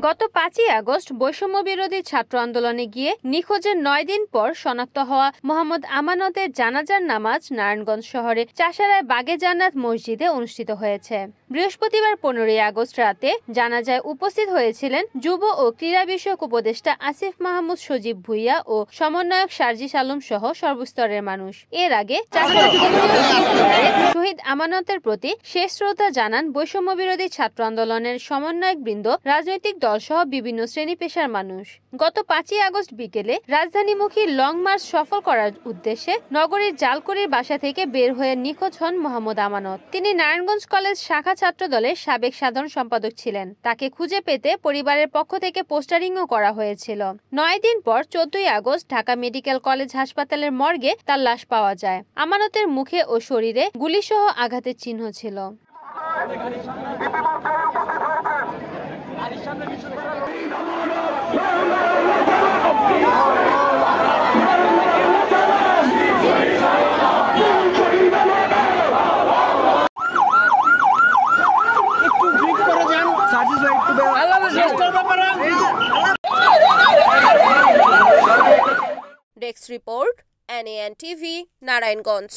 গত 5ই আগস্ট বৈষম্য বিরোধী ছাত্র আন্দোলনে গিয়ে নিখোঁজের 9 দিন পর শনাক্ত হওয়া মোহাম্মদ আমানতের জানাজার নামাজ নারায়ণগঞ্জ শহরে চাষারায় বাগে জান্নাত মসজিদে অনুষ্ঠিত হয়েছে। বৃহস্পতিবার 15ই আগস্ট রাতে জানাজায় উপস্থিত হয়েছিলেন যুব ও ক্রীড়া বিষয়ক উপদেষ্টা আসিফ মাহমুদ সজীব ভুইয়া ও সমন্বয়ক সার্জিস আলম সহ সর্বস্তরের মানুষ। এর আগে শহীদ আমানতের প্রতি শেষ শ্রদ্ধা জানান বৈষম্য বিরোধী ছাত্র আন্দোলনের সমন্বয়ক বৃন্দ, রাজনৈতিক দল সহ বিভিন্ন শ্রেণী পেশার মানুষ। গত 5ই আগস্ট বিকেলে রাজধানীমুখী লং মার্চ সফল করার উদ্দেশ্যে নগরীর জালকুড়ির বাসা থেকে বের হয়ে নিখোঁজ হন মোহাম্মদ আমানত। তিনি নারায়ণগঞ্জ কলেজ শাখা ছাত্র দলের সাবেক সাধারণ সম্পাদক ছিলেন। তাকে খুঁজে পেতে পরিবারের পক্ষ থেকে পোস্টারিংও করা হয়েছিল। 9 দিন পর 14ই আগস্ট ঢাকা মেডিকেল কলেজ হাসপাতালের মর্গে তার লাশ পাওয়া যায়। আমানতের মুখে ও শরীরে গুলিসহ আঘাতের চিহ্ন ছিল। Desk report, NAN TV, Narayanganj.